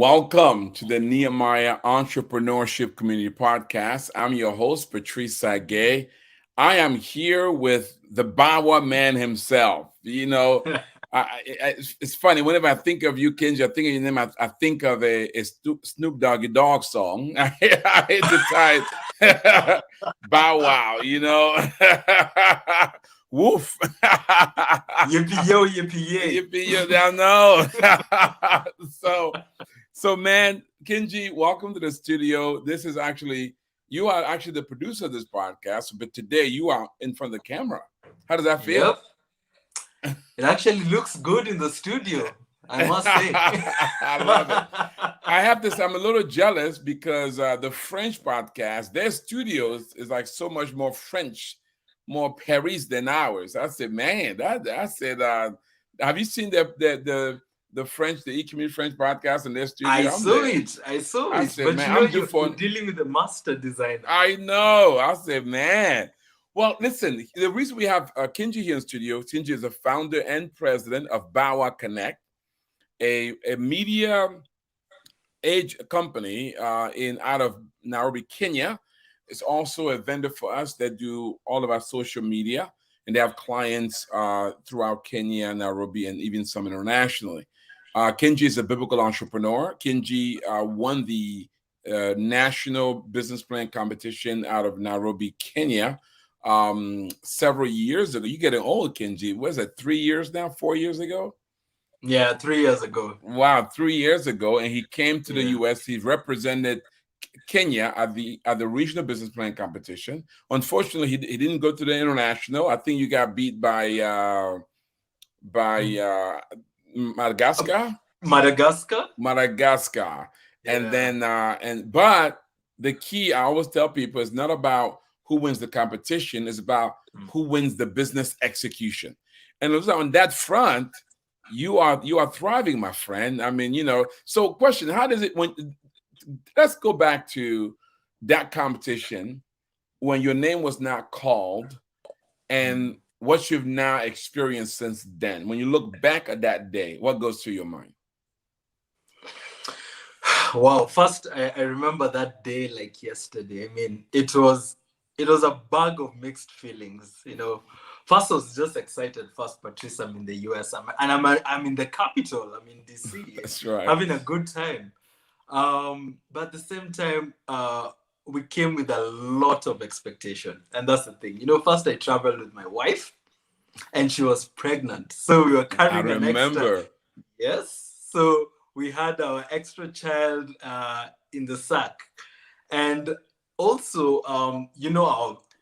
Welcome to the Nehemiah Entrepreneurship Community Podcast. I'm your host, Patrice Tsague. I am here with the Bawa man himself. It's funny. Whenever I think of you, Kenjie, I think of your name, I think of a Snoop Doggy Dogg song. I hate to type Bow Wow, Woof. Yippee yo, yippee yay. Yippee yo, down no. So man, Kenjie, welcome to the studio. You are actually the producer of this podcast, but today you are in front of the camera. How does that feel? Yep. It actually looks good in the studio, I must say. I love it. I have this, I'm a little jealous because the French podcast, their studios is like so much more French, more Paris than ours. I said, man, have you seen the French, the E-Community French podcast in their studio? I saw it. Said, but man, you're dealing with a master designer. I know. I said, man. Well, listen, the reason we have Kenjie here in the studio, Kenjie is the founder and president of Bawa Connect, a media age company out of Nairobi, Kenya. It's also a vendor for us that do all of our social media, and they have clients throughout Kenya, Nairobi, and even some internationally. Kenjie is a biblical entrepreneur. Kenjie won the national business plan competition out of Nairobi, Kenya, several years ago. You're getting old, Kenjie. Was it 3 years now? 4 years ago? Yeah, 3 years ago. Wow, 3 years ago, and he came to the U.S. He represented Kenya at the regional business plan competition. Unfortunately, he didn't go to the international. I think you got beat by Madagascar. Yeah. But the key, I always tell people, is not about who wins the competition, it's about who wins the business execution. And on that front, you are thriving, my friend. I mean, so question, how does it let's go back to that competition when your name was not called and what you've now experienced since then. When you look back at that day, what goes through your mind? Wow. First, I remember that day like yesterday. I mean, it was a bag of mixed feelings. First, I was just excited. First, Patrice, I'm in the US, I'm in the capital. I'm in DC. That's right. Having a good time. But at the same time, we came with a lot of expectation, and that's the thing. First I traveled with my wife, and she was pregnant, so we were carrying an extra. Yes, so we had our extra child in the sack, and also,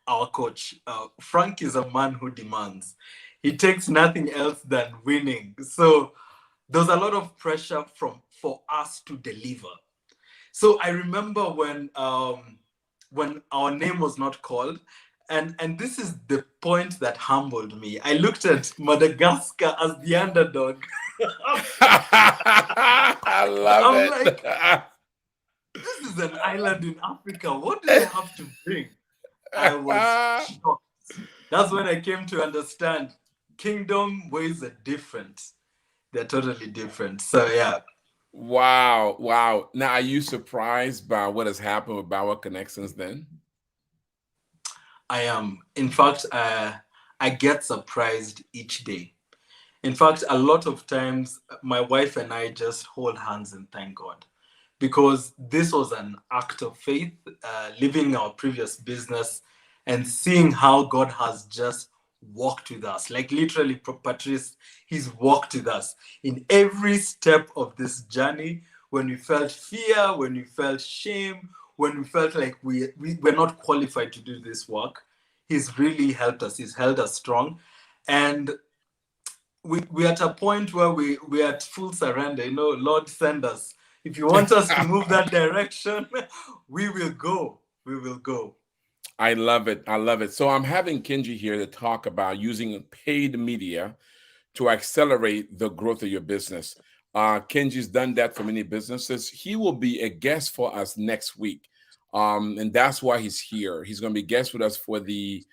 our coach, Frank, is a man who demands. He takes nothing else than winning. So there's a lot of pressure for us to deliver. So I remember when our name was not called, and this is the point that humbled me. I looked at Madagascar as the underdog. I love it. Like, this is an island in Africa. What do they have to bring? I was shocked. That's when I came to understand kingdom ways are different. They're totally different. So yeah. Wow. Now, are you surprised by what has happened with Bawa Connect since then? I am. In fact, I get surprised each day. In fact, a lot of times, my wife and I just hold hands and thank God. Because this was an act of faith, leaving our previous business and seeing how God has just walked with us. Like literally, Patrice, he's walked with us in every step of this journey. When we felt fear, when we felt shame, when we felt like we were not qualified to do this work, he's really helped us. He's held us strong. And we're at a point where we're at full surrender. Lord, send us. If you want us to move that direction, we will go. We will go. I love it. So I'm having Kenjie here to talk about using paid media to accelerate the growth of your business. Kenjie's done that for many businesses. He will be a guest for us next week. And that's why he's here. He's going to be a guest with us for the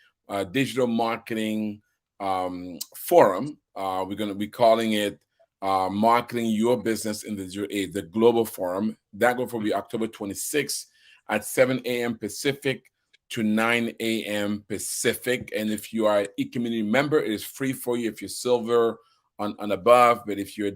digital marketing forum. We're going to be calling it marketing your business in the digital age, the global forum. That will be October 26th at 7 a.m. Pacific to 9 a.m. Pacific. And if you are an e-community member, it is free for you if you're silver on above. But if you're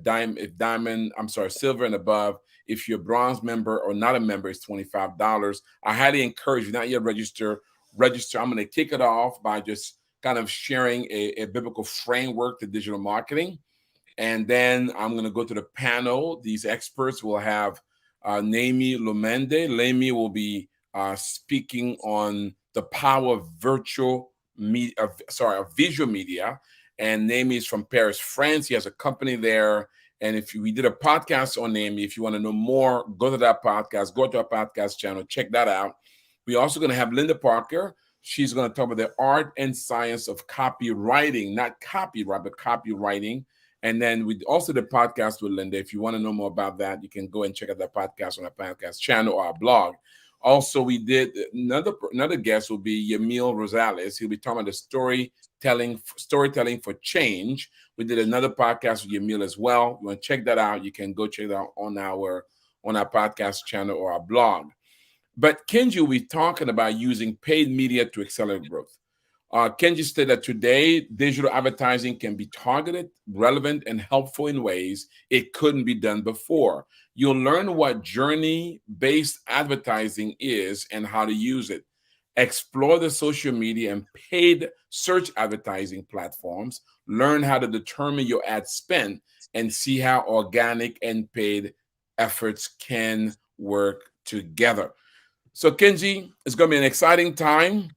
silver and above, if you're a bronze member or not a member, it's $25. I highly encourage you, not yet register. I'm going to kick it off by just kind of sharing a biblical framework to digital marketing. And then I'm going to go to the panel. These experts will have Naomi Lumende. Naomi will be speaking on the power of visual media. And Naomi is from Paris, France. He has a company there. And if we did a podcast on Naomi, if you want to know more, go to that podcast, go to our podcast channel, check that out. We're also going to have Linda Parker. She's going to talk about the art and science of copywriting, not copyright, but copywriting. And then we also did a podcast with Linda. If you want to know more about that, you can go and check out that podcast on our podcast channel or our blog. Also, we did another guest will be Yamil Rosales. He'll be talking about the storytelling for change. We did another podcast with Yamil as well. You want to check that out? You can go check it out on our podcast channel or our blog. But Kenjie will be talking about using paid media to accelerate growth. Kenjie stated that today, digital advertising can be targeted, relevant, and helpful in ways it couldn't be done before. You'll learn what journey-based advertising is and how to use it. Explore the social media and paid search advertising platforms. Learn how to determine your ad spend and see how organic and paid efforts can work together. So, Kenjie, it's going to be an exciting time.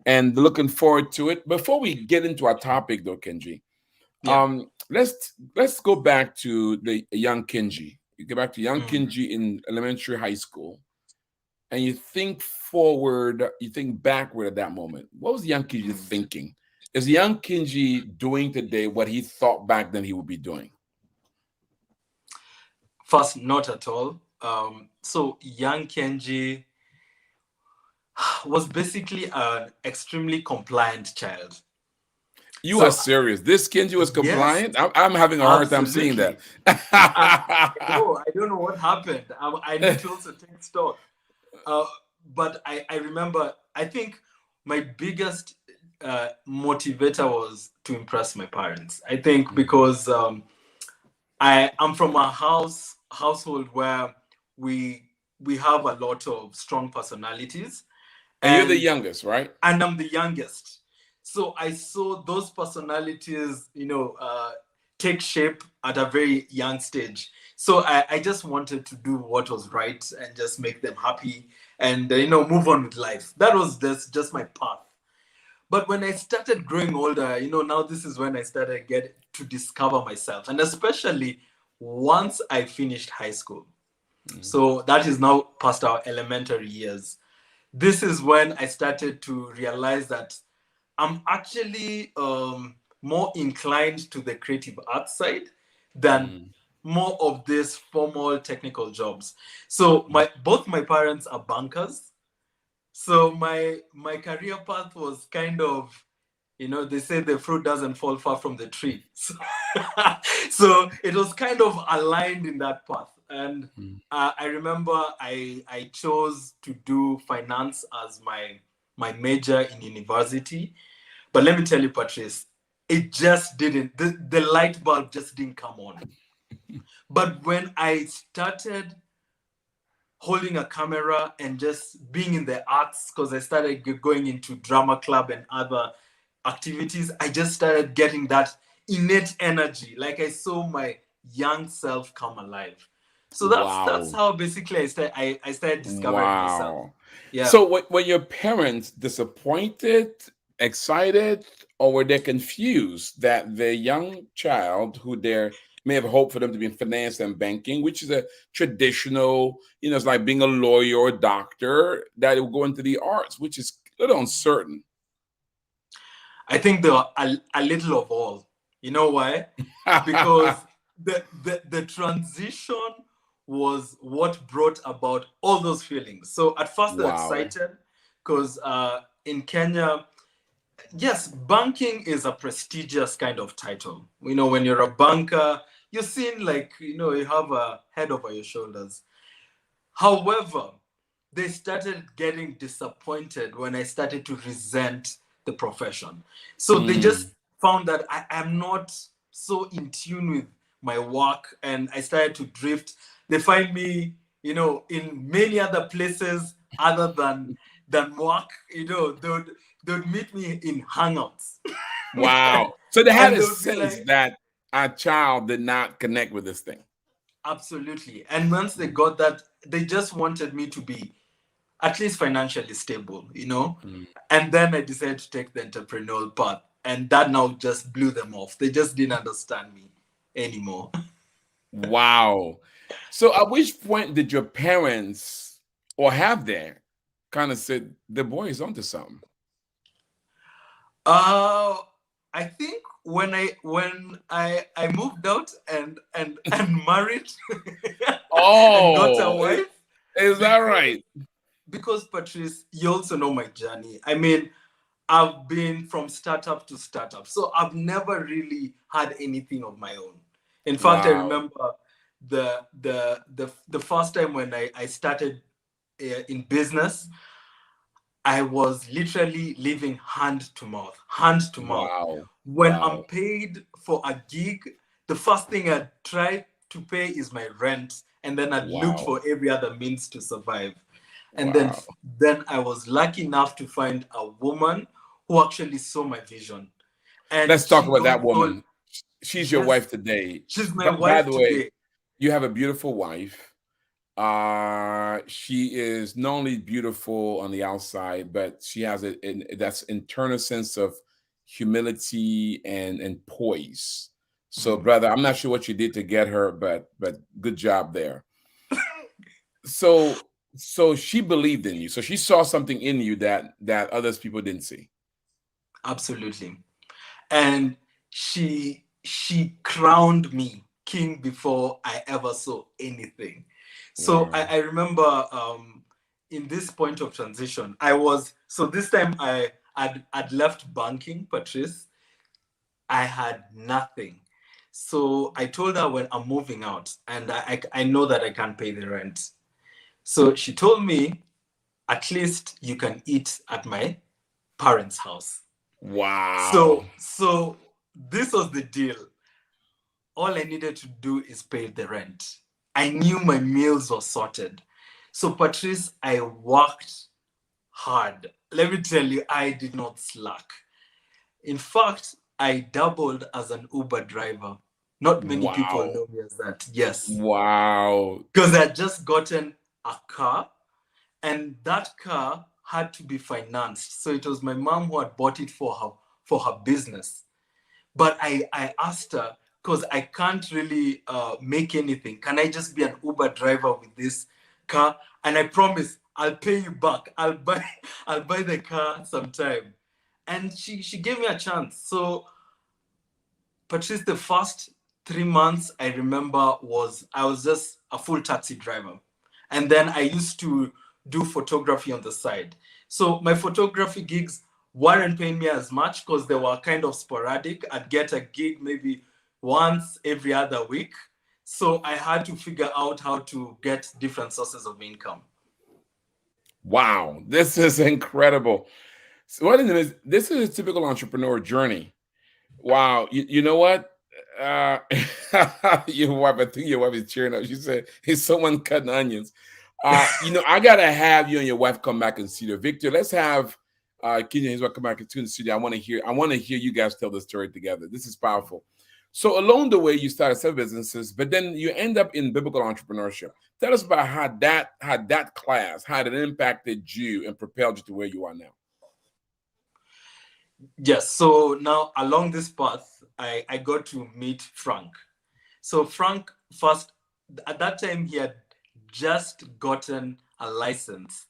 And looking forward to it. Before we get into our topic, though, Kenjie, let's go back to the young Kenjie. You go back to young Kenjie in elementary, high school, and you think forward, you think backward at that moment. What was young Kenjie thinking? Is young Kenjie doing today what he thought back then he would be doing? First, not at all. So young Kenjie was basically an extremely compliant child. You are serious. This Kenjie was compliant? Yes, I'm having a hard time seeing that. I don't know what happened. I need to also take stock. But I remember, I think my biggest motivator was to impress my parents. I think because I'm from a household where we have a lot of strong personalities. And you're the youngest, right? And I'm the youngest. So I saw those personalities, take shape at a very young stage. So I just wanted to do what was right and just make them happy and, move on with life. That was just my path. But when I started growing older, now this is when I started getting to discover myself. And especially once I finished high school. So that is now past our elementary years. This is when I started to realize that I'm actually more inclined to the creative arts side than more of these formal technical jobs. So both my parents are bankers. So my career path was kind of, they say the fruit doesn't fall far from the tree. So it was kind of aligned in that path. And I remember I chose to do finance as my major in university. But let me tell you, Patrice, it just didn't, the light bulb just didn't come on. But when I started holding a camera and just being in the arts, because I started going into drama club and other activities, I just started getting that innate energy. Like I saw my young self come alive. So that's how basically I started discovering myself. Yeah. So were your parents disappointed, excited, or were they confused that the young child who they may have hoped for them to be in finance and banking, which is a traditional, it's like being a lawyer or a doctor, that will go into the arts, which is a little uncertain? I think there are a little of all. You know why? Because the transition was what brought about all those feelings. So at first they're excited because in Kenya, yes, banking is a prestigious kind of title. When you're a banker, you're seeing like, you have a head over your shoulders. However, they started getting disappointed when I started to resent the profession. So they just found that I am not so in tune with my work, and I started to drift. They find me, in many other places other than work. They would meet me in hangouts. Wow. So they had And a they would be sense like, that our child did not connect with this thing. absolutely. And once they got that, they just wanted me to be at least financially stable, And then I decided to take the entrepreneurial path. And that now just blew them off. They just didn't understand me anymore. Wow. So at which point did your parents, or have they, kind of said the boy is onto something? I think when I moved out and married and got a Oh, wife. is that right? Because Patrice, you also know my journey. I mean, I've been from startup to startup, so I've never really had anything of my own. In fact, I Wow. remember the first time when I started in business, I was literally living hand to mouth, hand to mouth. Wow. When I'm Wow. paid for a gig, the first thing I try to pay is my rent, and then I'd look Wow. for every other means to survive. And then Wow. then I was lucky enough to find a woman who actually saw my vision. And Let's talk she about that also, woman. She's your yes, wife today. she's my But by wife the way, today. you have a beautiful wife. She is not only beautiful on the outside, but she has that's internal sense of humility and poise. So, brother, I'm not sure what you did to get her, but good job there. So she believed in you. So she saw something in you that others people didn't see. Absolutely. And she crowned me king before I ever saw anything. So Wow. I remember in this point of transition, this time I'd left banking, Patrice. I had nothing. So I told her when I'm moving out and I know that I can't pay the rent. So she told me, at least you can eat at my parents' house. Wow. So this was the deal. All I needed to do is pay the rent. I knew my meals were sorted. So Patrice, I worked hard. Let me tell you, I did not slack. In fact, I doubled as an Uber driver. Not many people Wow. know me as that. Yes. Wow. Because I had just gotten a car, and that car had to be financed. So it was my mom who had bought it for her business. But I asked her, because I can't really make anything. Can I just be an Uber driver with this car? And I promise I'll pay you back. I'll buy the car sometime. And she gave me a chance. So Patrice, the first 3 months I remember I was just a full taxi driver. And then I used to do photography on the side. So my photography gigs weren't paying me as much because they were kind of sporadic. I'd get a gig maybe once every other week. So I had to figure out how to get different sources of income. Wow. This is incredible. So what is this is a typical entrepreneur journey. Wow. You know what? Your wife, I think your wife is cheering up. She said, "Is someone cutting onions?" I gotta have you and your wife come back and see the Victor. Let's have Kenjie and his wife come back into the studio. I want to hear you guys tell the story together. This is powerful. So along the way, you started several businesses, but then you end up in biblical entrepreneurship. Tell us about how that class, how it impacted you and propelled you to where you are now. Yes. So now along this path, I got to meet Frank. So Frank first, at that time, he had just gotten a license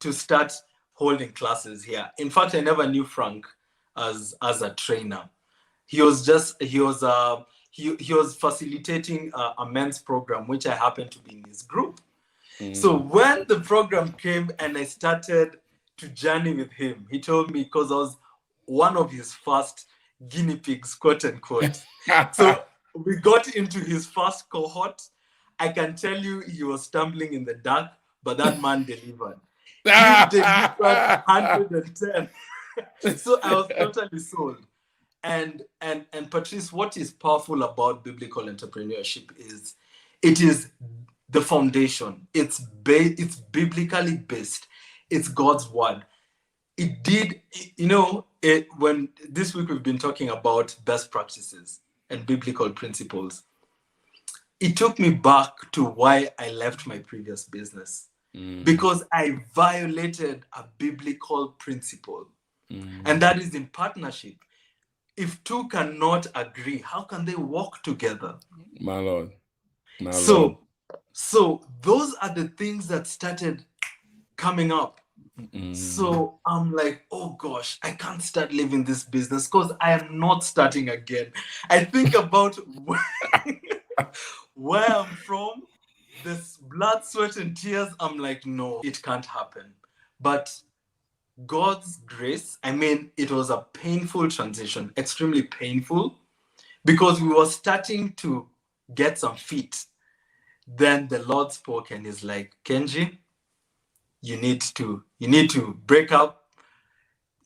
to start holding classes here. In fact, I never knew Frank as a trainer. He was facilitating a men's program, which I happened to be in his group. So when the program came and I started to journey with him, he told me, because I was one of his first guinea pigs, quote unquote. So we got into his first cohort. I can tell you he was stumbling in the dark, but that man delivered. He delivered 110. So I was totally sold. And Patrice, what is powerful about biblical entrepreneurship is it is the foundation. It's biblically based. It's God's word. It did, when this week we've been talking about best practices and biblical principles. It took me back to why I left my previous business, because I violated a biblical principle, and that is in partnership. If two cannot agree, how can they walk together? My Lord. So those are the things that started coming up. So I'm like, oh gosh, I can't start living this business because I am not starting again. I think about where I'm from, this blood, sweat, and tears. I'm like, no, it can't happen. But God's grace, it was a painful transition, extremely painful, because we were starting to get some feet. Then the Lord spoke and is like, Kenjie, you need to break up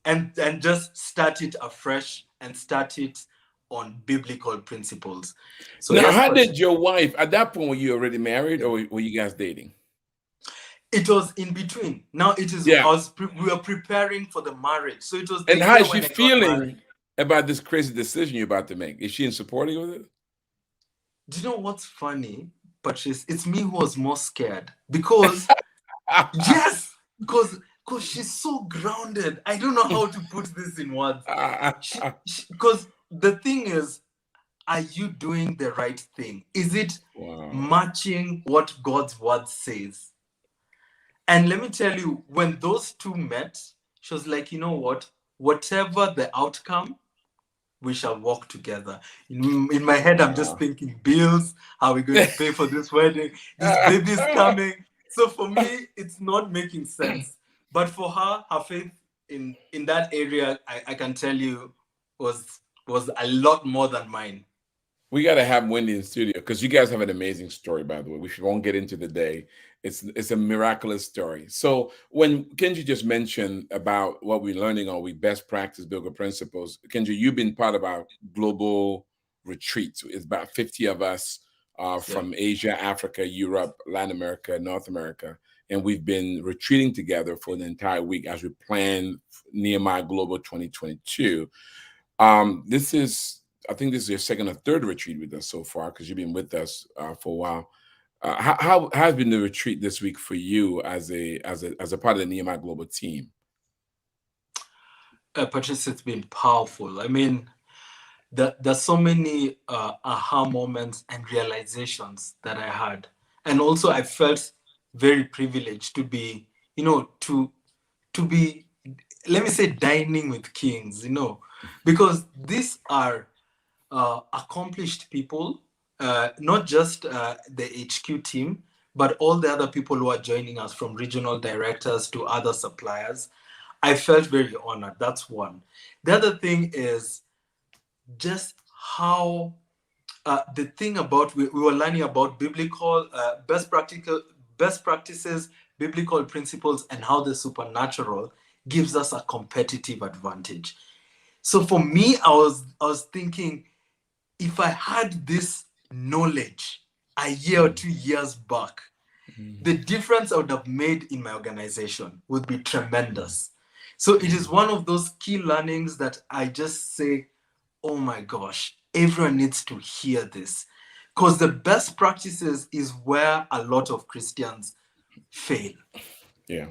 and just start it afresh and start it on biblical principles. So now, how did your wife, at that point, were you already married or were you guys dating? It was in between. Now it is. Yeah. We were preparing for the marriage. So it was. And how is she feeling about this crazy decision you're about to make? Is she in supporting of it? Do you know what's funny, Patrice? It's me who was more scared because yes, because she's so grounded. I don't know how to put this in words. Because the thing is, are you doing the right thing? Is it matching what God's word says? And let me tell you, when those two met, she was like, you know what? Whatever the outcome, we shall walk together. In my head, I'm just thinking bills. How are we going to pay for this wedding? This baby's coming. So for me, it's not making sense. But for her faith in that area, I can tell you, was a lot more than mine. We got to have Wendy in the studio because you guys have an amazing story, by the way. We won't get into the day. It's a miraculous story. So when Kenjie just mentioned about what we're learning on we best practice biblical principles, Kenjie, you've been part of our global retreat. It's about 50 of us from Asia, Africa, Europe, Latin America, North America. And we've been retreating together for the entire week as we plan Nehemiah Global 2022. I think this is your second or third retreat with us so far because you've been with us for a while. How has been the retreat this week for you as a part of the Nehemiah Global team? Patrice, it's been powerful. There's so many aha moments and realizations that I had, and also I felt very privileged to be, to be, let me say, dining with kings, because these are accomplished people, not just the HQ team, but all the other people who are joining us, from regional directors to other suppliers. I felt very honored. That's one. The other thing is just how the thing about we were learning about biblical best practices, biblical principles, and how the supernatural gives us a competitive advantage. So for me, I was thinking, if I had this knowledge a year or 2 years back, the difference I would have made in my organization would be tremendous. So it is one of those key learnings that I just say, oh my gosh, everyone needs to hear this. Because the best practices is where a lot of Christians fail. Yeah.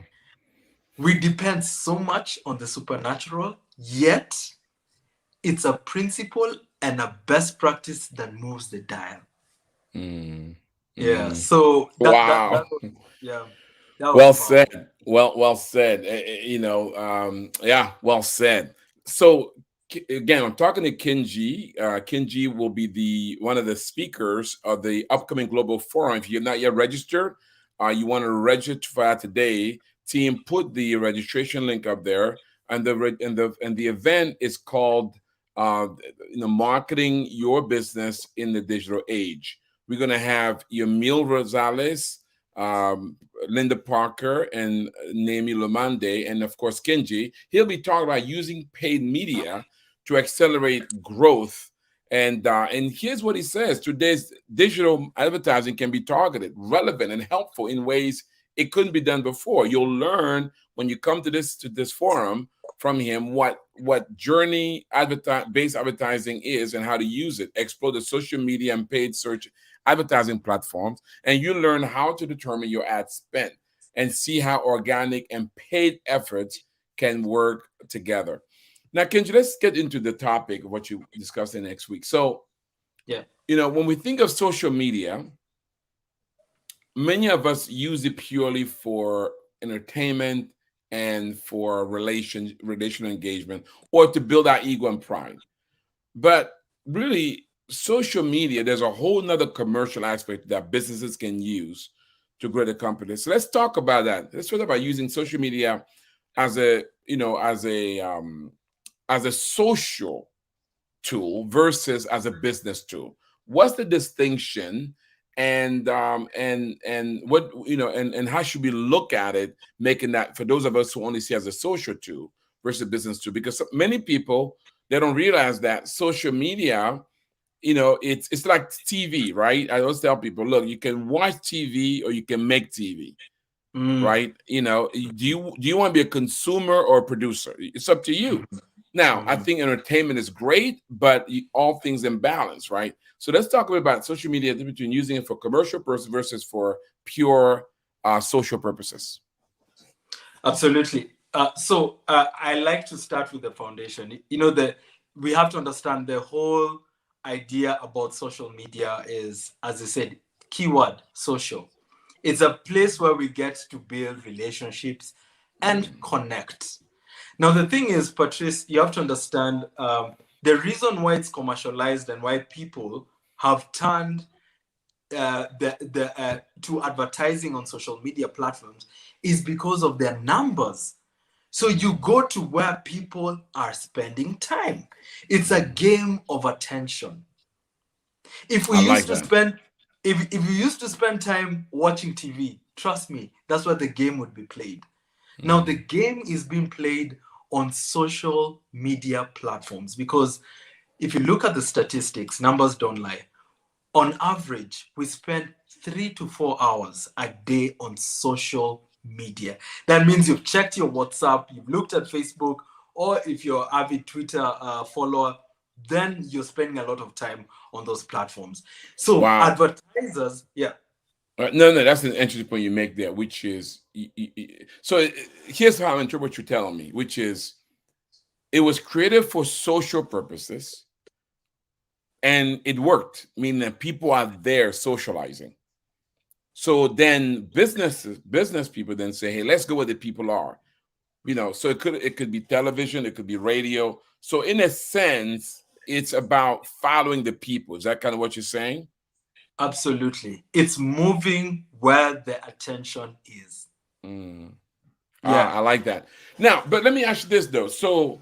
We depend so much on the supernatural, yet it's a principle and a best practice that moves the dial. Yeah. So wow. Well said. Well said. Yeah, well said. So again, I'm talking to Kenjie. Kenjie will be one of the speakers of the upcoming Global Forum. If you're not yet registered, you want to register for that today. Team, put the registration link up there, and the event is called uh, marketing your business in the digital age. We're going to have Yamil Rosales, Linda Parker, and Naomi Lumande, and of course Kenjie. He'll be talking about using paid media to accelerate growth. And here's what he says: today's digital advertising can be targeted, relevant, and helpful in ways it couldn't be done before. You'll learn when you come to this forum from him what journey based advertising is and how to use it. Explore the social media and paid search advertising platforms, and you learn how to determine your ad spend and see how organic and paid efforts can work together. Now, Kenji, let's get into the topic of what you discussed in next week. So, Yeah. when we think of social media, many of us use it purely for entertainment and for relational engagement, or to build our ego and pride. But really, social media, there's a whole nother commercial aspect that businesses can use to grow the company. So let's talk about that. Let's talk about using social media as a as a social tool versus as a business tool. What's the distinction, and what and how should we look at it, making that for those of us who only see it as a social tool versus a business tool? Because many people, they don't realize that social media, it's like TV, right? I always tell people, look, you can watch TV or you can make TV, right? Do you want to be a consumer or a producer? It's up to you. Now, I think entertainment is great, but all things in balance, right? So let's talk about social media, between using it for commercial purposes versus for pure social purposes. Absolutely. So I like to start with the foundation. We have to understand the whole idea about social media is, as I said, keyword social. It's a place where we get to build relationships and connect. Now, the thing is, Patrice, you have to understand the reason why it's commercialized and why people have turned to advertising on social media platforms is because of their numbers. So you go to where people are spending time. It's a game of attention. If we used to spend, if you used to spend time watching TV, trust me, that's where the game would be played. Now the game is being played on social media platforms, because if you look at the statistics, numbers don't lie. On average, we spend 3 to 4 hours a day on social media. That means you've checked your WhatsApp, you've looked at Facebook, or if you're an avid Twitter follower, then you're spending a lot of time on those platforms. So advertisers, yeah. No, that's an interesting point you make there, which is, so here's how I interpret what you're telling me, which is it was created for social purposes and it worked, meaning that people are there socializing. So then business people then say, hey, let's go where the people are. So it could be television, it could be radio. So in a sense, it's about following the people. Is that kind of what you're saying? Absolutely. It's moving where the attention is. Yeah. I like that. Now, but let me ask you this though. So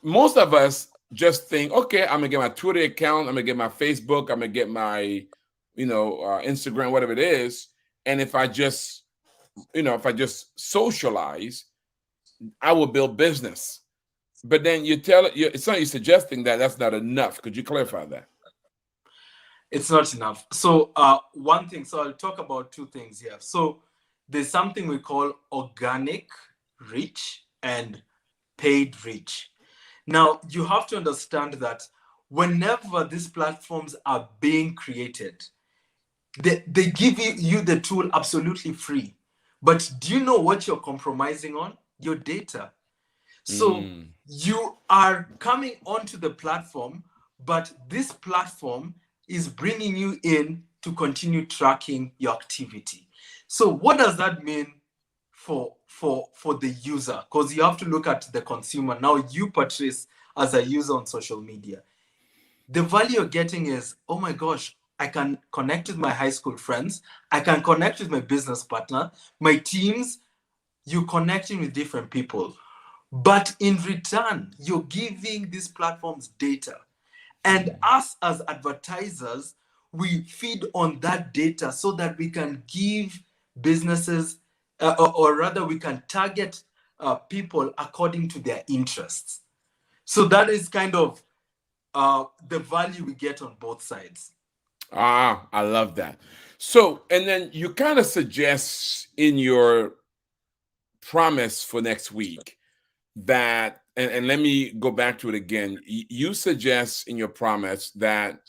most of us just think, okay, I'm gonna get my Twitter account, I'm gonna get my Facebook, I'm gonna get my, Instagram, whatever it is. And if I just socialize, I will build business. But then it's not you suggesting that that's not enough. Could you clarify that? It's not enough. So one thing, so I'll talk about two things here. So there's something we call organic reach and paid reach. Now, you have to understand that whenever these platforms are being created, they give you the tool absolutely free. But do you know what you're compromising on? Your data. So you are coming onto the platform, but this platform is bringing you in to continue tracking your activity. So what does that mean for the user? Because you have to look at the consumer. Now you, Patrice, as a user on social media, the value you're getting is, oh my gosh, I can connect with my high school friends. I can connect with my business partner, my teams. You're connecting with different people. But in return, you're giving these platforms data. And us as advertisers, we feed on that data so that we can give businesses, or rather, we can target people according to their interests. So that is kind of the value we get on both sides. Ah, I love that. So, and then you kind of suggest in your promise for next week that, and let me go back to it again. You suggest in your promise that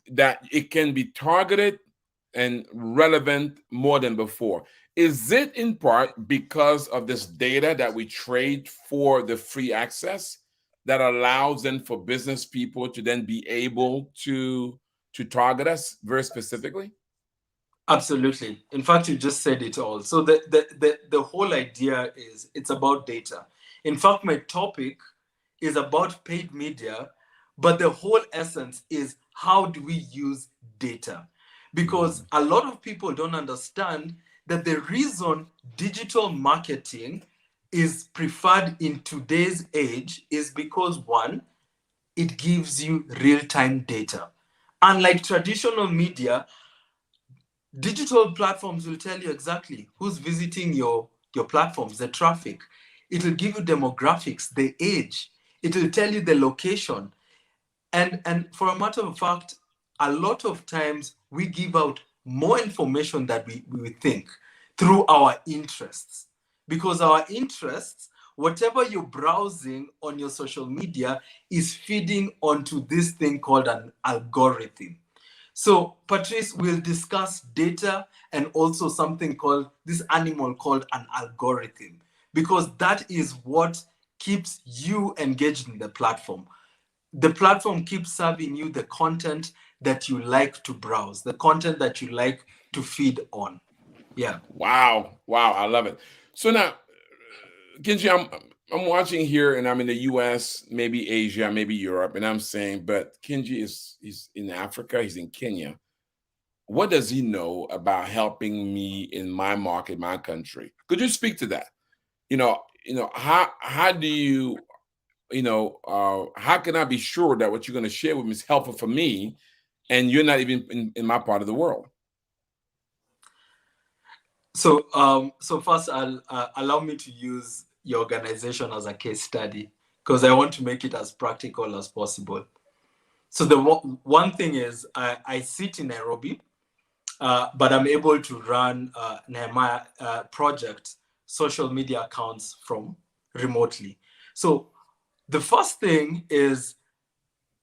it can be targeted and relevant more than before. Is it in part because of this data that we trade for the free access that allows then for business people to then be able to target us very specifically? Absolutely. In fact, you just said it all. So the whole idea is it's about data. In fact, my topic is about paid media, but the whole essence is how do we use data? Because a lot of people don't understand that the reason digital marketing is preferred in today's age is because, one, it gives you real-time data. Unlike traditional media, digital platforms will tell you exactly who's visiting your platforms, the traffic. It will give you demographics, the age. It will tell you the location. And for a matter of fact, a lot of times we give out more information than we think through our interests. Because our interests, whatever you're browsing on your social media, is feeding onto this thing called an algorithm. So, Patrice will discuss data and also something called this animal called an algorithm, because that is what keeps you engaged in the platform. The platform keeps serving you the content that you like to browse, the content that you like to feed on. Yeah. Wow, wow, I love it. So now, Kenji, I'm watching here, and I'm in the U.S., maybe Asia, maybe Europe, and I'm saying, but Kenji is in Africa, he's in Kenya. What does he know about helping me in my market, my country? Could you speak to that? How do you how can I be sure that what you're going to share with me is helpful for me, and you're not even in my part of the world? So first, I'll allow me to use your organization as a case study because I want to make it as practical as possible. So the one thing is I sit in Nairobi, but I'm able to run Nehemiah project social media accounts from remotely. So the first thing is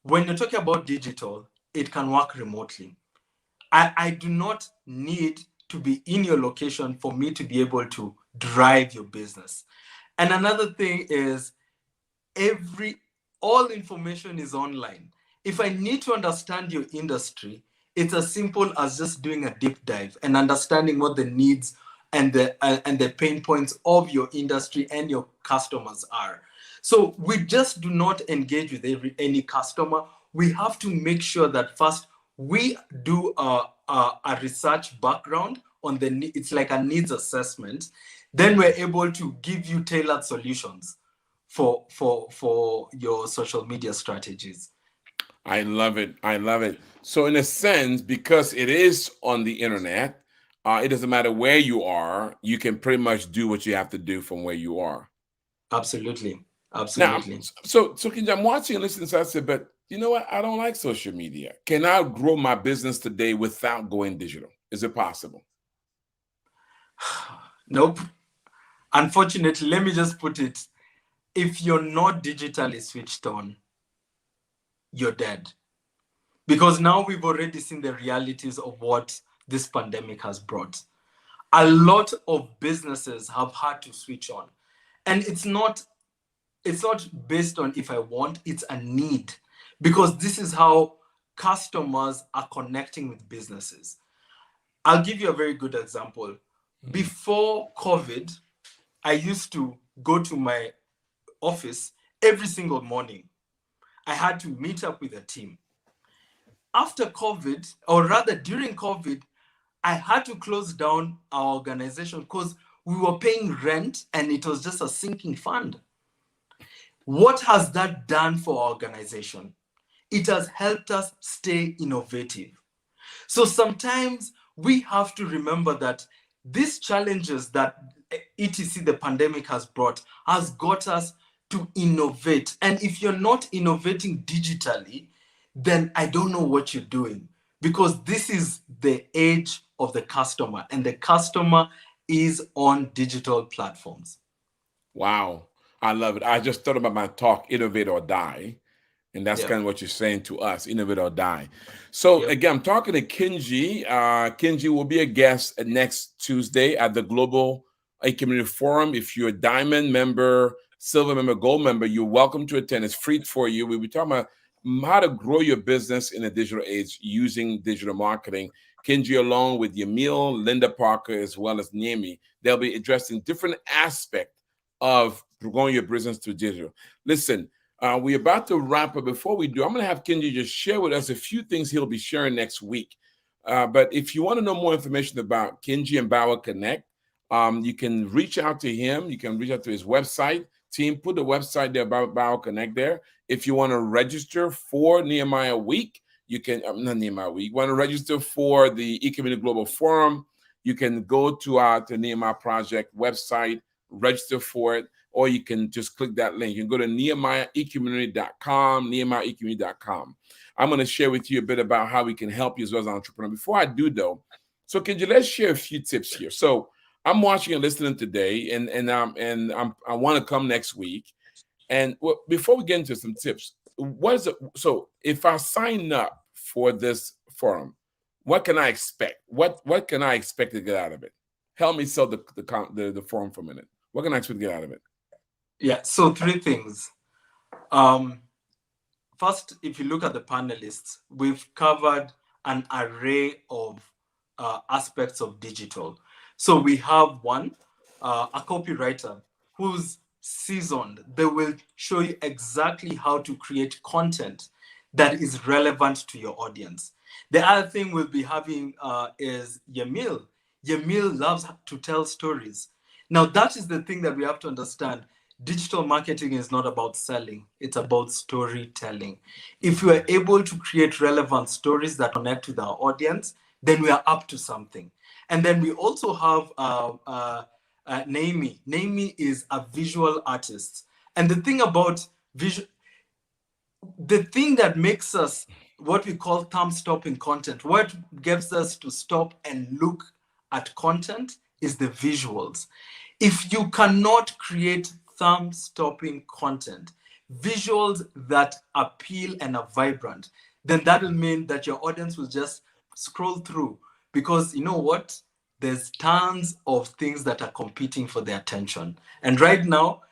when you're talking about digital, it can work remotely. I do not need to be in your location for me to be able to drive your business. And another thing is all information is online. If I need to understand your industry, it's as simple as just doing a deep dive and understanding what the needs and the pain points of your industry and your customers are. So we just do not engage with any customer. We have to make sure that first we do a research background on it's like a needs assessment. Then we're able to give you tailored solutions for your social media strategies. I love it. I love it. So, in a sense, because it is on the internet, it doesn't matter where you are. You can pretty much do what you have to do from where you are. Absolutely, Now, absolutely. so Kenji, I'm watching and listening. So I said, but you know what? I don't like social media. Can I grow my business today without going digital? Is it possible? Nope. Unfortunately, let me just put it. If you're not digitally switched on, you're dead. Because now we've already seen the realities of what this pandemic has brought. A lot of businesses have had to switch on. And it's not based on if I want, it's a need. Because this is how customers are connecting with businesses. I'll give you a very good example. Before COVID, I used to go to my office every single morning. I had to meet up with a team. After COVID, or rather during COVID, I had to close down our organization because we were paying rent and it was just a sinking fund. What has that done for our organization? It has helped us stay innovative. So sometimes we have to remember that these challenges that etc the pandemic has brought has got us to innovate. And if you're not innovating digitally, then I don't know what you're doing, because this is the age of the customer, and the customer is on digital platforms. Wow. I love it. I just thought about my talk, innovate or die. And that's Yeah. kind of what you're saying to us, innovate or die. So Yep. again, I'm talking to Kenjie. Kenjie will be a guest next Tuesday at the Global E-Community Forum. If you're a diamond member, silver member, gold member, you're welcome to attend. It's free for you. We'll be talking about how to grow your business in a digital age using digital marketing. Kenjie, along with Yamil, Linda Parker, as well as Nehemiah, they'll be addressing different aspects of growing your business through digital. Listen, we're about to wrap up. Before we do, I'm going to have Kenjie just share with us a few things he'll be sharing next week. But if you want to know more information about Kenjie and Bauer Connect, you can reach out to him. You can reach out to his website. Team, put the website there about Bauer Connect there. If you want to register for Nehemiah Week, you can, not Nehemiah Week, you want to register for the E-Community Global Forum, you can go to the Nehemiah Project website, register for it, or you can just click that link. You can go to NehemiahEcommunity.com, NehemiahEcommunity.com. I'm going to share with you a bit about how we can help you as well as an entrepreneur. Before I do, though, so Kenjie, let's share a few tips here. So I'm watching and listening today, and I want to come next week. And before we get into some tips, what is it? So if I sign up for this forum, what can I expect? What can I expect to get out of it? Help me sell the forum for a minute. What can I expect to get out of it? Yeah, so three things. First, if you look at the panelists, we've covered an array of aspects of digital. So we have one, a copywriter who's seasoned. They will show you exactly how to create content that is relevant to your audience. The other thing we'll be having is Yamil. Yamil loves to tell stories. Now, that is the thing that we have to understand. Digital marketing is not about selling, it's about storytelling. If we are able to create relevant stories that connect with our audience, then we are up to something. And then we also have Nehemiah. Nehemiah is a visual artist. And the thing about the thing that makes us what we call thumb-stopping content, what gets us to stop and look at content is the visuals. If you cannot create thumb-stopping content, visuals that appeal and are vibrant, then that will mean that your audience will just scroll through, because you know what? There's tons of things that are competing for their attention. And right now,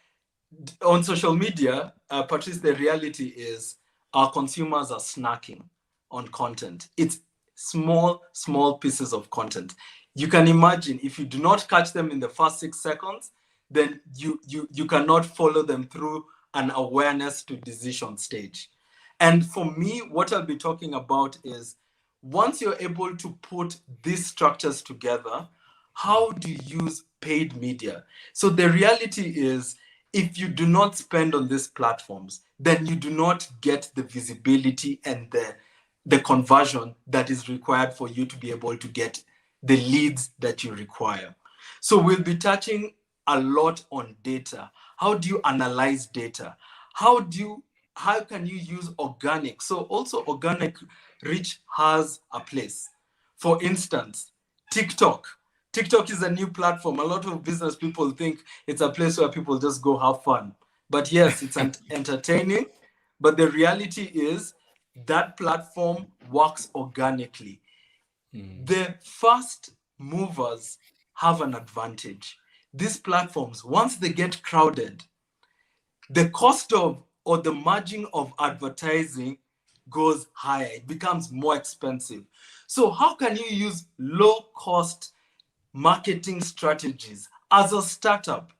on social media, Patrice, the reality is our consumers are snacking on content. It's small pieces of content. You can imagine if you do not catch them in the first 6 seconds, then you cannot follow them through an awareness to decision stage. And for me, what I'll be talking about is once you're able to put these structures together, how do you use paid media? So the reality is, if you do not spend on these platforms, then you do not get the visibility and the conversion that is required for you to be able to get the leads that you require. So we'll be touching a lot on data. How do you analyze data? How can you use organic? So also organic reach has a place. For instance, TikTok. TikTok is a new platform. A lot of business people think it's a place where people just go have fun. But yes, it's entertaining. But the reality is that platform works organically. The fast movers have an advantage. These platforms, once they get crowded, the cost of or the margin of advertising goes higher. It becomes more expensive. So how can you use low-cost marketing strategies as a startup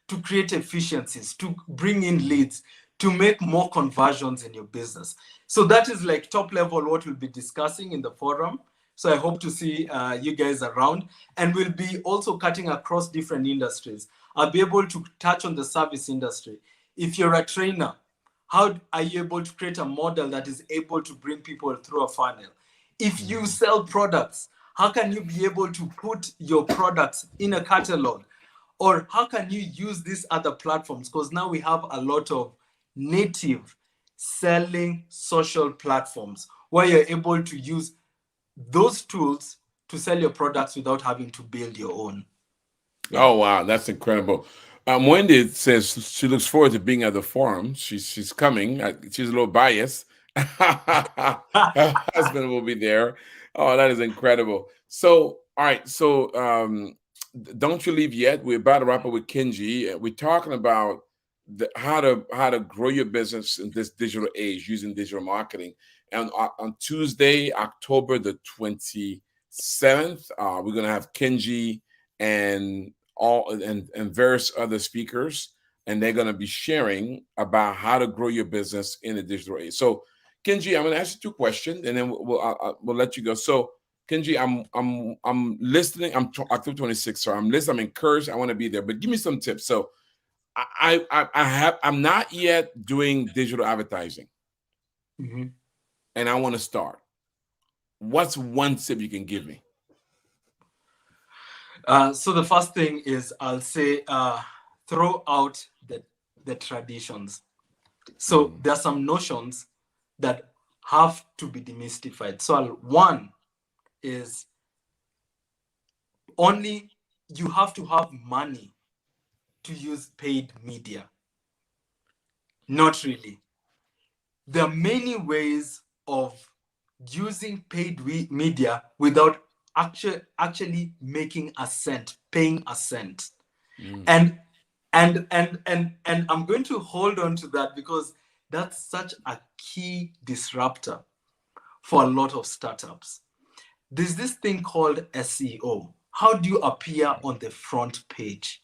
to create efficiencies, to bring in leads, to make more conversions in your business? So that is like top level what we'll be discussing in the forum. So I hope to see you guys around, and we'll be also cutting across different industries. I'll be able to touch on the service industry. If you're a trainer, how are you able to create a model that is able to bring people through a funnel? If you sell products, how can you be able to put your products in a catalog? Or how can you use these other platforms? Because now we have a lot of native selling social platforms where you're able to use those tools to sell your products without having to build your own. Oh wow, that's incredible. Wendy says she looks forward to being at the forum. She's coming. She's a little biased. Her husband will be there. Oh, that is incredible. So, all right. So, don't you leave yet. We're about to wrap up with Kenjie. We're talking about how to grow your business in this digital age using digital marketing. And on Tuesday, October the 27th, we're gonna have Kenjie and various other speakers, and they're going to be sharing about how to grow your business in the digital age. So, Kenjie, I'm going to ask you two questions, and then we'll let you go. So, Kenjie, I'm listening. I'm October 26th, so I'm listening. I'm encouraged. I want to be there, but give me some tips. So, I'm not yet doing digital advertising, and I want to start. What's one tip you can give me? So the first thing is I'll say throw out the traditions. So there are some notions that have to be demystified. So one is only you have to have money to use paid media. Not really. There are many ways of using paid media without actually making a cent, paying a cent. And I'm going to hold on to that because that's such a key disruptor for a lot of startups. There's this thing called SEO. How do you appear on the front page?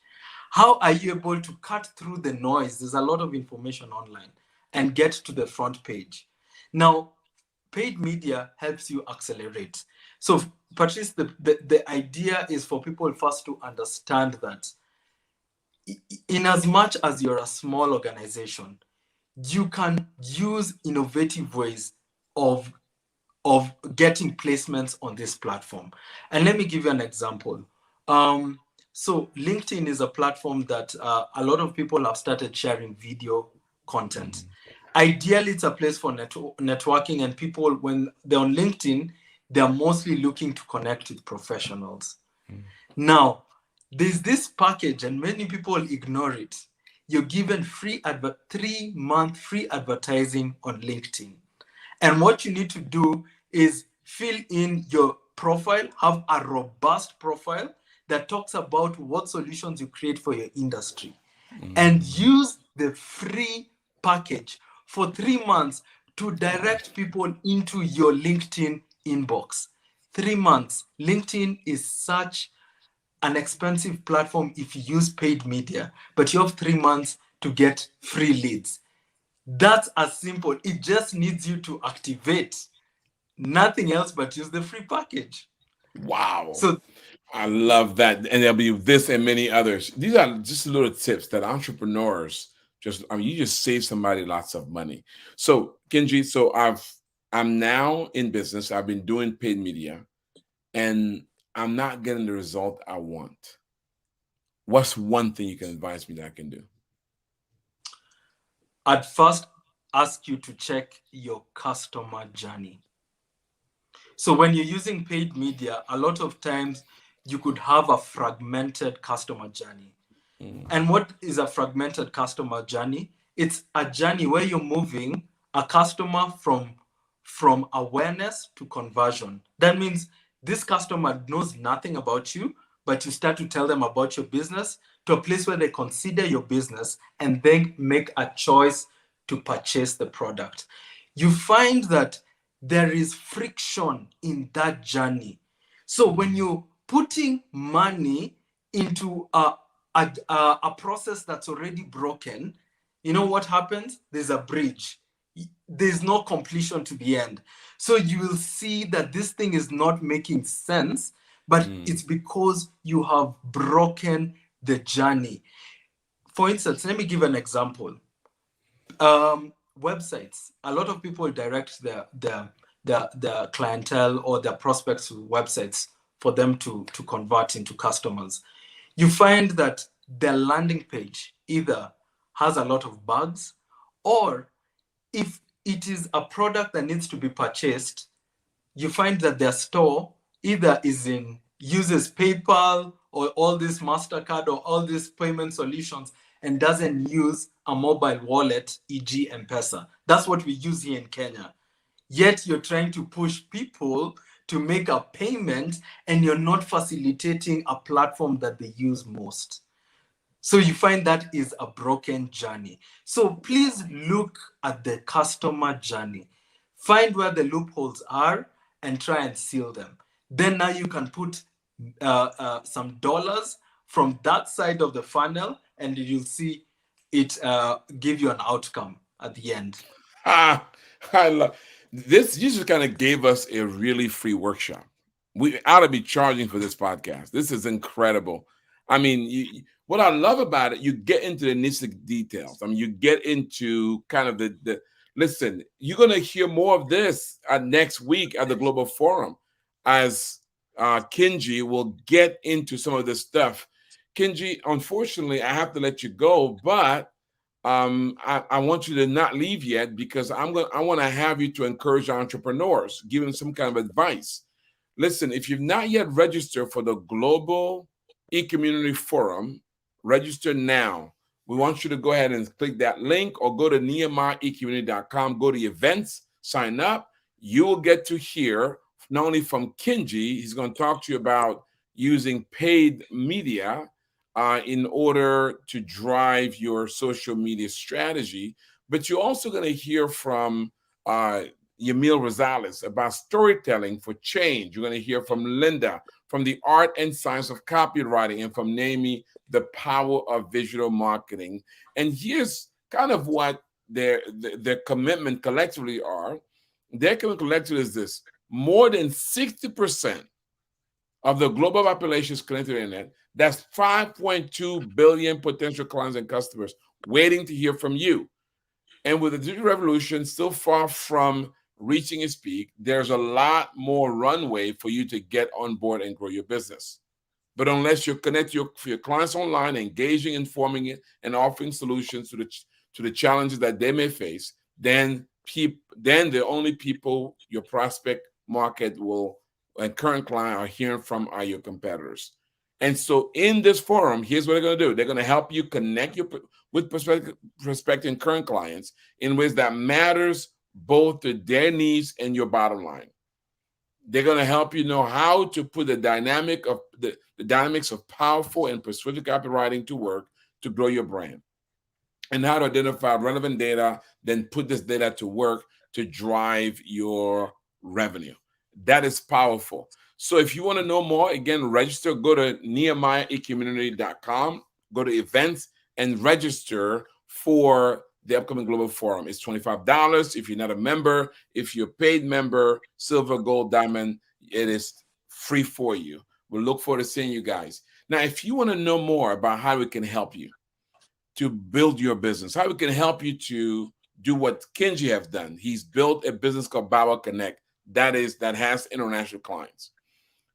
How are you able to cut through the noise? There's a lot of information online and get to the front page. Now, paid media helps you accelerate. So, Patrice, the idea is for people first to understand that in as much as you're a small organization, you can use innovative ways of getting placements on this platform. And let me give you an example. So LinkedIn is a platform that a lot of people have started sharing video content. Ideally, it's a place for networking, and people, when they're on LinkedIn, they're mostly looking to connect with professionals. Now, there's this package, and many people ignore it. You're given 3-month free advertising on LinkedIn. And what you need to do is fill in your profile, have a robust profile that talks about what solutions you create for your industry, and use the free package for 3 months to direct people into your LinkedIn inbox. 3 months. LinkedIn is such an expensive platform if you use paid media, but you have 3 months to get free leads. That's as simple. It just needs you to activate. Nothing else but use the free package. Wow. So I love that. And there'll be this and many others. These are just little tips that entrepreneurs you just save somebody lots of money. So, Kenjie, I'm now in business. I've been doing paid media, and I'm not getting the result I want. What's one thing you can advise me that I can do? I'd first ask you to check your customer journey. So when you're using paid media, a lot of times you could have a fragmented customer journey. And what is a fragmented customer journey? It's a journey where you're moving a customer from awareness to conversion. That means this customer knows nothing about you, but you start to tell them about your business to a place where they consider your business and then make a choice to purchase the product. You find that there is friction in that journey. So when you're putting money into a process that's already broken, you know what happens? There's a bridge. there's no completion to the end. So you will see that this thing is not making sense, but it's because you have broken the journey. For instance, let me give an example. Websites. A lot of people direct their clientele or their prospects to websites for them to convert into customers. You find that their landing page either has a lot of bugs, or if it is a product that needs to be purchased, you find that their store either uses PayPal or all this MasterCard or all these payment solutions and doesn't use a mobile wallet, e.g. M-Pesa. That's what we use here in Kenya. Yet you're trying to push people to make a payment and you're not facilitating a platform that they use most. So you find that is a broken journey. So please look at the customer journey. Find where the loopholes are and try and seal them. Then now you can put some dollars from that side of the funnel, and you'll see it give you an outcome at the end. I love this. You just kind of gave us a really free workshop. We ought to be charging for this podcast. This is incredible. I mean, what I love about it, you get into the nitty details. I mean, you get into kind of the listen, you're going to hear more of this next week at the Global Forum as Kenjie will get into some of this stuff. Kenjie, unfortunately, I have to let you go, but I want you to not leave yet, because I want to have you to encourage entrepreneurs, give them some kind of advice. Listen, if you've not yet registered for the Global E-Community Forum, register now. We want you to go ahead and click that link or go to NehemiahEcommunity.com, go to events, sign up. You will get to hear not only from Kenjie, he's going to talk to you about using paid media in order to drive your social media strategy, but you're also going to hear from Yamil Rosales about storytelling for change. You're going to hear from Linda from the art and science of copywriting, and from Naomi, the power of visual marketing. And here's kind of what their commitment collectively are. Their commitment collectively is this: more than 60% of the global population is connected to the internet. That's 5.2 billion potential clients and customers waiting to hear from you. And with the digital revolution still far from reaching its peak, there's a lot more runway for you to get on board and grow your business. But unless you connect your clients online, engaging, informing it, and offering solutions to the challenges that they may face, then the only people your prospect market will and current client are hearing from are your competitors. And so in this forum, here's what they're going to do. They're going to help you connect with prospective and current clients in ways that matters both to their needs and your bottom line. They're going to help you know how to put the dynamics of powerful and persuasive copywriting to work to grow your brand, and how to identify relevant data, then put this data to work to drive your revenue. That is powerful. So if you want to know more, again, register, go to NehemiahEcommunity.com, go to events, and register for the upcoming Global Forum. It's $25 if you're not a member. If you're a paid member, silver, gold, diamond, it is free for you. We'll look forward to seeing you guys. Now, if you want to know more about how we can help you to build your business, how we can help you to do what Kenjie has done. He's built a business called Bawa Connect that has international clients.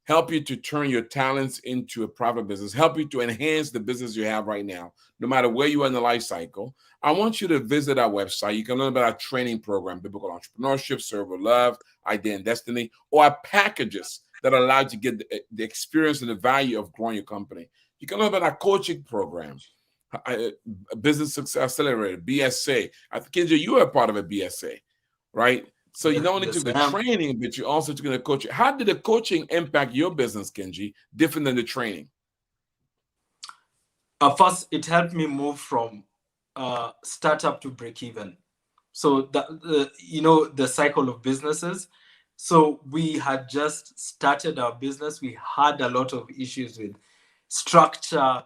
Help you to turn your talents into a profit business, help you to enhance the business you have right now, no matter where you are in the life cycle. I want you to visit our website. You can learn about our training program, Biblical Entrepreneurship, Serve with Love, Idea and Destiny, or our packages that allow you to get the experience and the value of growing your company. You can learn about our coaching program, Business Success Accelerator, BSA. I think, Kenjie, you are a part of a BSA, right? So you not only took the training, but you also took the coaching. How did the coaching impact your business, Kenjie, different than the training? First, it helped me move from startup to break even. So the cycle of businesses. So we had just started our business. We had a lot of issues with structure,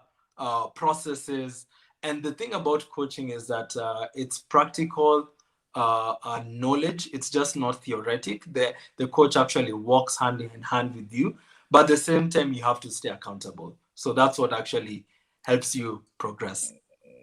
processes. And the thing about coaching is that it's practical, knowledge. It's just not theoretic. The coach actually walks hand in hand with you, but at the same time, you have to stay accountable. So that's what actually helps you progress.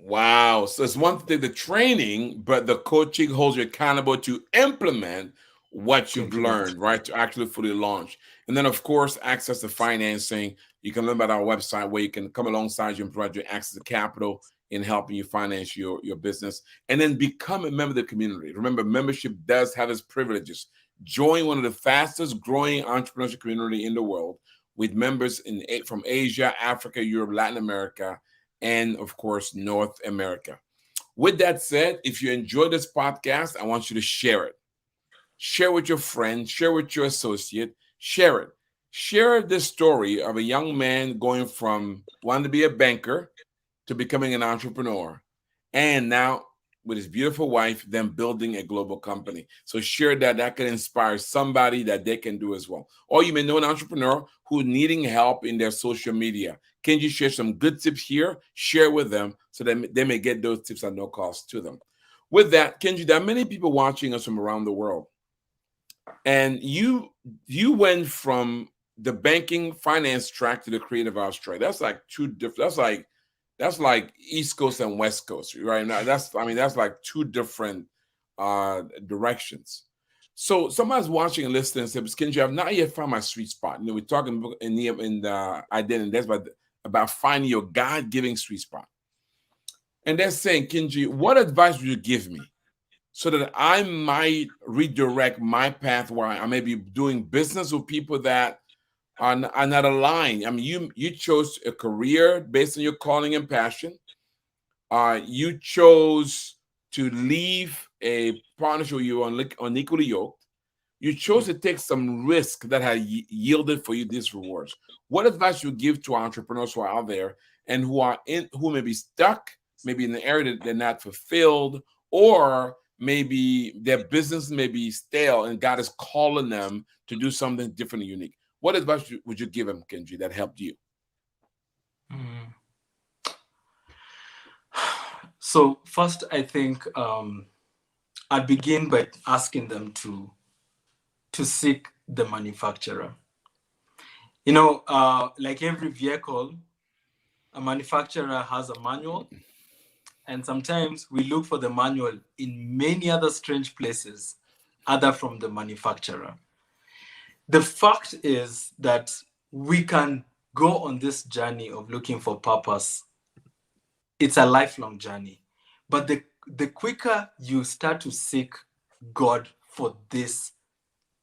Wow. So it's one thing, the training, but the coaching holds you accountable to implement what To you've implement. learned, right? To actually fully launch. And then, of course, access to financing. You can learn about our website where you can come alongside you and provide you access to capital in helping you finance your business. And then become a member of the community. Remember, membership does have its privileges. Join one of the fastest growing entrepreneurship community in the world with members from Asia, Africa, Europe, Latin America, and of course, North America. With that said, if you enjoyed this podcast, I want you to share it. Share with your friend, share with your associate, share it. Share this story of a young man going from wanting to be a banker to becoming an entrepreneur. And now with his beautiful wife, them building a global company. So share that. That can inspire somebody that they can do as well. Or you may know an entrepreneur who's needing help in their social media. Can you share some good tips here? Share with them so that they may get those tips at no cost to them. With that, Kenji, there are many people watching us from around the world. And you went from the banking finance track to the creative arts track. That's like two different. That's like East Coast and West Coast, right? Now that's like two different directions. So somebody's watching and listening and says, Kenji, I've not yet found my sweet spot. We're talking in the identity. That's about finding your God-giving sweet spot. And they're saying, Kenji, what advice would you give me so that I might redirect my path where I may be doing business with people that are not aligned? I mean, you chose a career based on your calling and passion. You chose to leave a partnership where you were unequally yoked. You chose to take some risk that had yielded for you these rewards. What advice you give to entrepreneurs who are out there and who may be stuck, maybe in the area that they're not fulfilled, or maybe their business may be stale and God is calling them to do something different and unique? What advice would you give them, Kenji, that helped you? Mm. So first, I think I'd begin by asking them to seek the manufacturer. Like every vehicle, a manufacturer has a manual, and sometimes we look for the manual in many other strange places other from the manufacturer. The fact is that we can go on this journey of looking for purpose. It's a lifelong journey. But the quicker you start to seek God for this,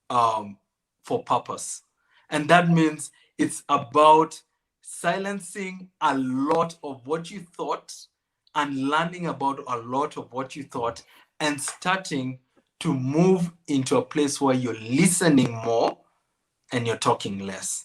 for purpose, and that means it's about silencing a lot of what you thought and learning about a lot of what you thought and starting to move into a place where you're listening more and you're talking less.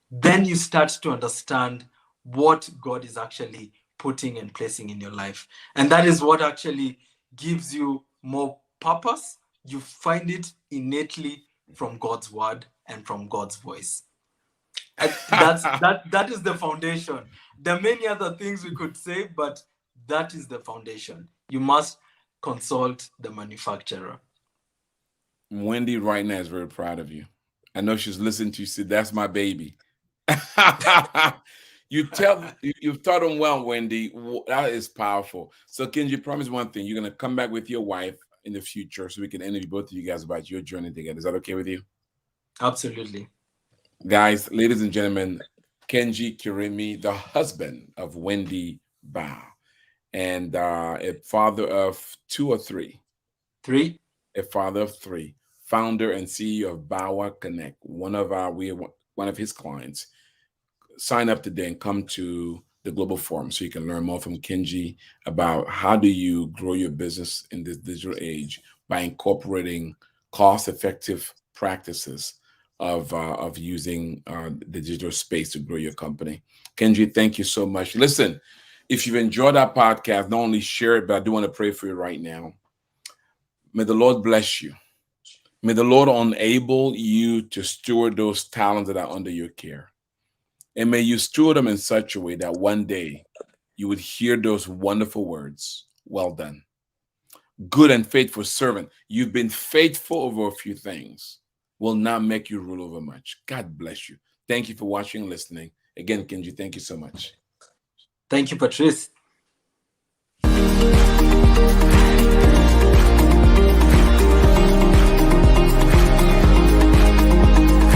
Then you start to understand what God is actually putting and placing in your life. And that is what actually gives you more purpose. You find it innately from God's word and from God's voice. That is the foundation. There are many other things we could say, but that is the foundation. You must consult the manufacturer. Wendy right now is very proud of you. I know she's listening to you. Said, "That's my baby." You've taught them well, Wendy. That is powerful. So, Kenji, promise one thing: you're gonna come back with your wife in the future, so we can interview both of you guys about your journey together. Is that okay with you? Absolutely. Guys, ladies and gentlemen, Kenjie Kirimi, the husband of Wendy Bao, and a father of two or three. Three. A father of three, founder and CEO of Bawa Connect, one of his clients. Sign up today and come to the Global Forum so you can learn more from Kenji about how do you grow your business in this digital age by incorporating cost-effective practices of using the digital space to grow your company. Kenji, thank you so much. Listen, if you've enjoyed our podcast, not only share it, but I do want to pray for you right now. May the Lord bless you. May the Lord enable you to steward those talents that are under your care. And may you steward them in such a way that one day you would hear those wonderful words, well done. good and faithful servant. You've been faithful over a few things. Will not make you rule over much. God bless you. Thank you for watching and listening. Again, Kenjie, thank you so much. Thank you, Patrice.